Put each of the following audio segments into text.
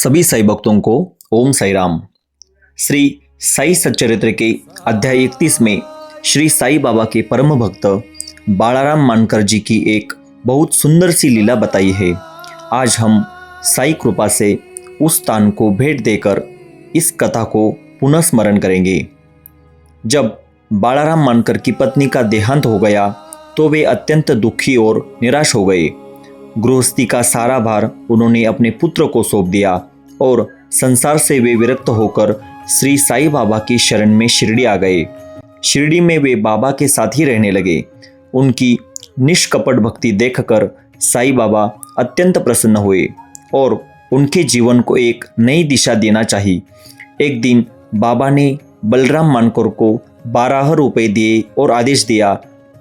सभी साई भक्तों को ओम साई राम। श्री साई सच्चरित्र के अध्याय 31 में श्री साई बाबा के परम भक्त बालाराम मानकर जी की एक बहुत सुंदर सी लीला बताई है। आज हम साई कृपा से उस स्थान को भेंट देकर इस कथा को पुनः स्मरण करेंगे। जब बालाराम मानकर की पत्नी का देहांत हो गया तो वे अत्यंत दुखी और निराश हो गए। गृहस्थी का सारा भार उन्होंने अपने पुत्र को सौंप दिया और संसार से वे विरक्त होकर श्री साई बाबा की शरण में शिरडी आ गए। शिरडी में वे बाबा के साथ ही रहने लगे। उनकी निष्कपट भक्ति देखकर साई बाबा अत्यंत प्रसन्न हुए और उनके जीवन को एक नई दिशा देना चाहिए। एक दिन बाबा ने बलराम मानकर को 12 रुपये दिए और आदेश दिया,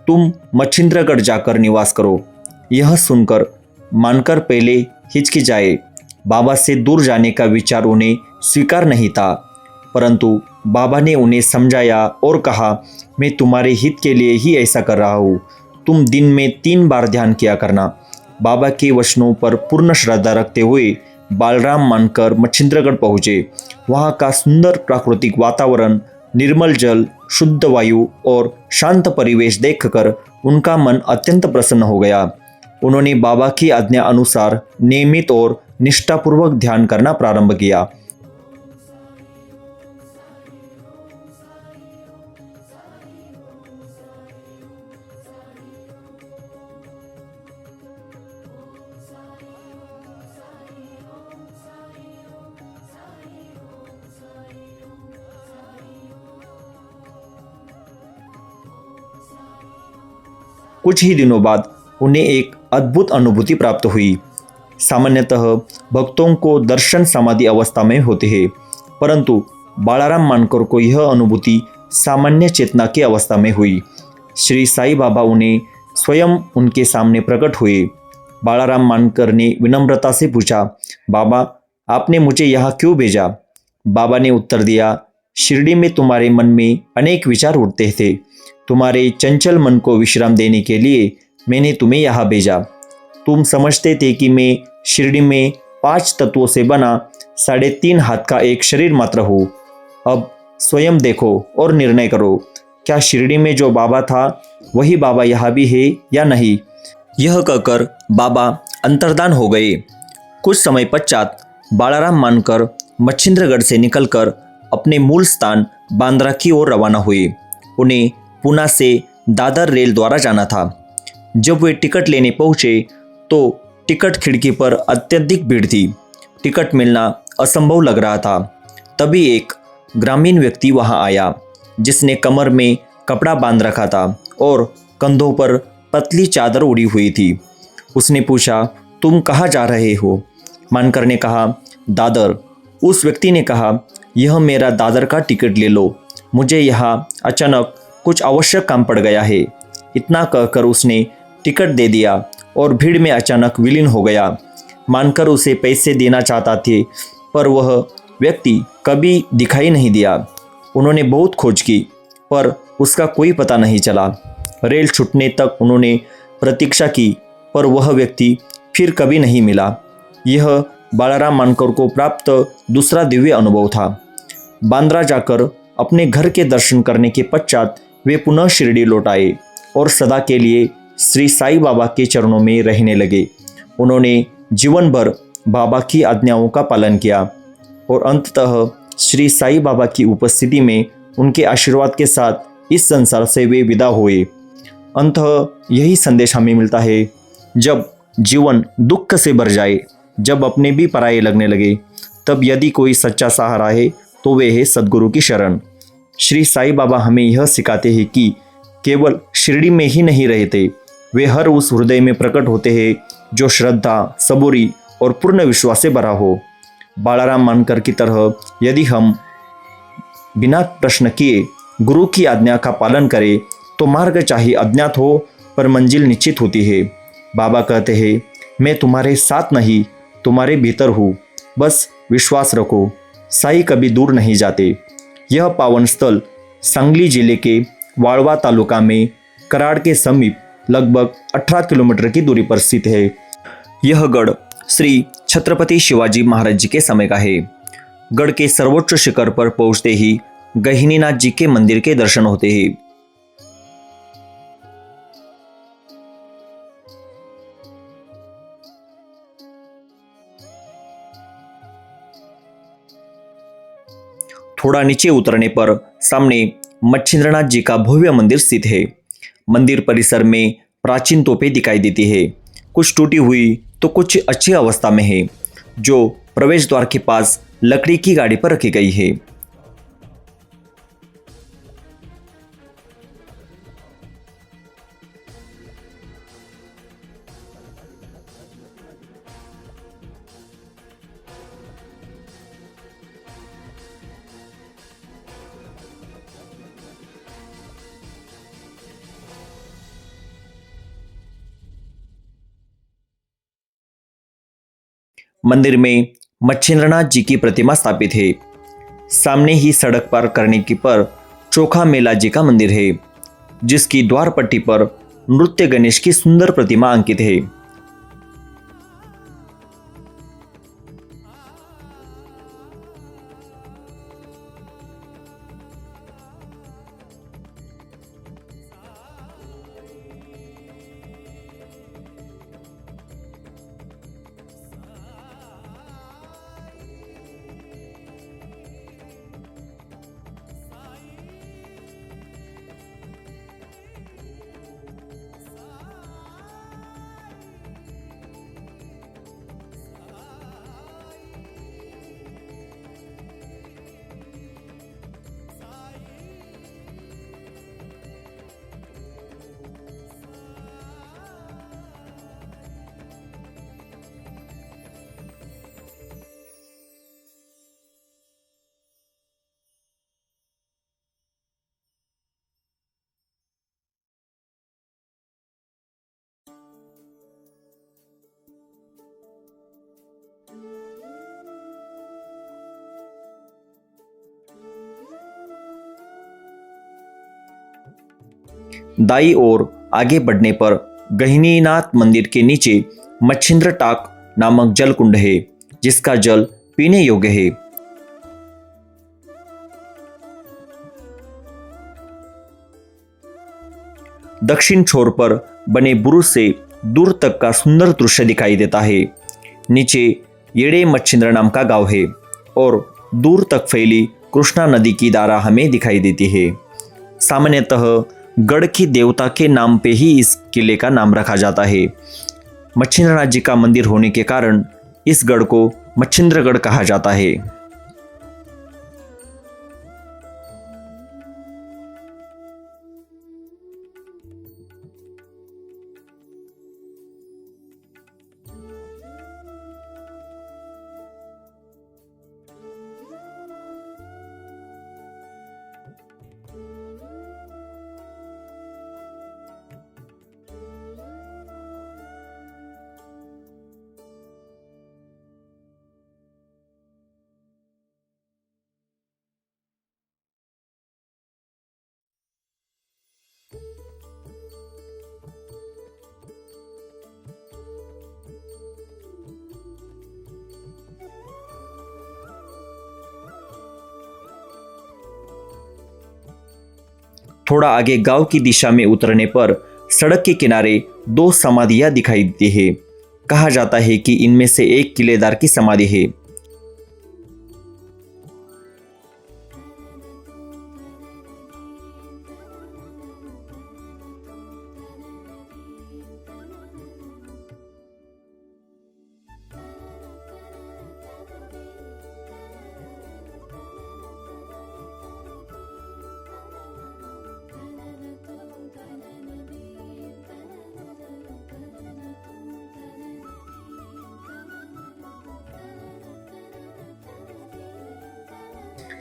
तुम मच्छिंद्रगढ़ जाकर निवास करो। यह सुनकर मानकर पहले हिचकिचाए। बाबा से दूर जाने का विचार उन्हें स्वीकार नहीं था, परंतु बाबा ने उन्हें समझाया और कहा, मैं तुम्हारे हित के लिए ही ऐसा कर रहा हूँ। तुम दिन में 3 बार ध्यान किया करना। बाबा के वचनों पर पूर्ण श्रद्धा रखते हुए बालराम मानकर मच्छिंद्रगढ़ पहुँचे। वहाँ का सुंदर प्राकृतिक वातावरण, निर्मल जल, शुद्ध वायु और शांत परिवेश देखकर उनका मन अत्यंत प्रसन्न हो गया। उन्होंने बाबा की आज्ञा अनुसार नियमित और निष्ठापूर्वक ध्यान करना प्रारंभ किया। कुछ ही दिनों बाद उन्हें एक अद्भुत अनुभूति प्राप्त हुई। सामान्यतः भक्तों को दर्शन समाधि अवस्था में होते हैं, परंतु बालाराम मानकर को यह अनुभूति सामान्य चेतना की अवस्था में हुई। श्री साई बाबा उन्हें स्वयं उनके सामने प्रकट हुए। बालाराम मानकर ने विनम्रता से पूछा, बाबा आपने मुझे यहाँ क्यों भेजा? बाबा ने उत्तर दिया, शिरडी में तुम्हारे मन में अनेक विचार उठते थे। तुम्हारे चंचल मन को विश्राम देने के लिए मैंने तुम्हें यहाँ भेजा। तुम समझते थे कि मैं शिरडी में 5 तत्वों से बना 3.5 हाथ का एक शरीर मात्र हूँ। अब स्वयं देखो और निर्णय करो, क्या शिरडी में जो बाबा था वही बाबा यहाँ भी है या नहीं? यह कहकर बाबा अंतर्धान हो गए। कुछ समय पश्चात बालाराम मानकर मच्छिंद्रगढ़ से निकलकर अपने मूल स्थान बांद्रा की ओर रवाना हुए। उन्हें पुणे से दादर रेल द्वारा जाना था। जब वे टिकट लेने पहुंचे तो टिकट खिड़की पर अत्यधिक भीड़ थी। टिकट मिलना असंभव लग रहा था। तभी एक ग्रामीण व्यक्ति वहां आया जिसने कमर में कपड़ा बांध रखा था और कंधों पर पतली चादर उड़ी हुई थी। उसने पूछा, तुम कहाँ जा रहे हो? मानकर ने कहा, दादर। उस व्यक्ति ने कहा, यह मेरा दादर का टिकट ले लो, मुझे यहाँ अचानक कुछ आवश्यक काम पड़ गया है। इतना कहकर उसने टिकट दे दिया और भीड़ में अचानक विलीन हो गया। मानकर उसे पैसे देना चाहता थे, पर वह व्यक्ति कभी दिखाई नहीं दिया। उन्होंने बहुत खोज की, पर उसका कोई पता नहीं चला। रेल छूटने तक उन्होंने प्रतीक्षा की, पर वह व्यक्ति फिर कभी नहीं मिला। यह बालाराम मानकर को प्राप्त दूसरा दिव्य अनुभव था। बांद्रा जाकर अपने घर के दर्शन करने के पश्चात वे पुनः शिरडी लौट आए और सदा के लिए श्री साई बाबा के चरणों में रहने लगे। उन्होंने जीवन भर बाबा की आज्ञाओं का पालन किया और अंततः श्री साई बाबा की उपस्थिति में उनके आशीर्वाद के साथ इस संसार से वे विदा हुए। अंततः यही संदेश हमें मिलता है, जब जीवन दुख से भर जाए, जब अपने भी पराये लगने लगे, तब यदि कोई सच्चा सहारा है तो वे है सद्गुरु की शरण। श्री साई बाबा हमें यह सिखाते हैं कि केवल शिरडी में ही नहीं रहते, वे हर उस हृदय में प्रकट होते हैं जो श्रद्धा, सबूरी और पूर्ण विश्वास से भरा हो। बालाराम मानकर की तरह यदि हम बिना प्रश्न किए गुरु की आज्ञा का पालन करें तो मार्ग चाहे अज्ञात हो पर मंजिल निश्चित होती है। बाबा कहते हैं, मैं तुम्हारे साथ नहीं तुम्हारे भीतर हूँ, बस विश्वास रखो। साई कभी दूर नहीं जाते। यह पावन स्थल सांगली जिले के वाळवा तालुका में कराड़ के समीप लगभग 18 किलोमीटर की दूरी पर स्थित है। यह गढ़ श्री छत्रपति शिवाजी महाराज जी के समय का है। गढ़ के सर्वोच्च शिखर पर पहुंचते ही गहिनीनाथ जी के मंदिर के दर्शन होते हैं। थोड़ा नीचे उतरने पर सामने मच्छिंद्रनाथ जी का भव्य मंदिर स्थित है। मंदिर परिसर में प्राचीन तोपें दिखाई देती है, कुछ टूटी हुई तो कुछ अच्छी अवस्था में है, जो प्रवेश द्वार के पास लकड़ी की गाड़ी पर रखी गई है। मंदिर में मच्छिंद्रनाथ जी की प्रतिमा स्थापित है। सामने ही सड़क पार करने की पर चोखा मेला जी का मंदिर है, जिसकी द्वार पट्टी पर नृत्य गणेश की सुंदर प्रतिमा अंकित है। दाई ओर आगे बढ़ने पर गहिनीनाथ मंदिर के नीचे मच्छिंद्र टाक नामक जल कुंड है, जिसका जल पीने योग्य है। दक्षिण छोर पर बने बुरुज से दूर तक का सुंदर दृश्य दिखाई देता है। नीचे येड़े मच्छिंद्र नाम का गांव है और दूर तक फैली कृष्णा नदी की धारा हमें दिखाई देती है। सामान्यतः गढ़ की देवता के नाम पे ही इस किले का नाम रखा जाता है। मच्छिंद्रनाथ जी का मंदिर होने के कारण इस गढ़ को मच्छिंद्रगढ़ कहा जाता है। थोड़ा आगे गांव की दिशा में उतरने पर सड़क के किनारे दो समाधियां दिखाई देती है। कहा जाता है कि इनमें से एक किलेदार की समाधि है।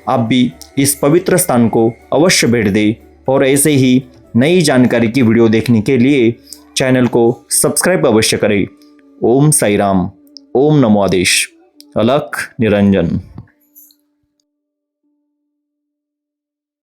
आप भी इस पवित्र स्थान को अवश्य भेंट दें और ऐसे ही नई जानकारी की वीडियो देखने के लिए चैनल को सब्सक्राइब अवश्य करें। ओम साई राम, ओम नमो आदेश, अलख निरंजन।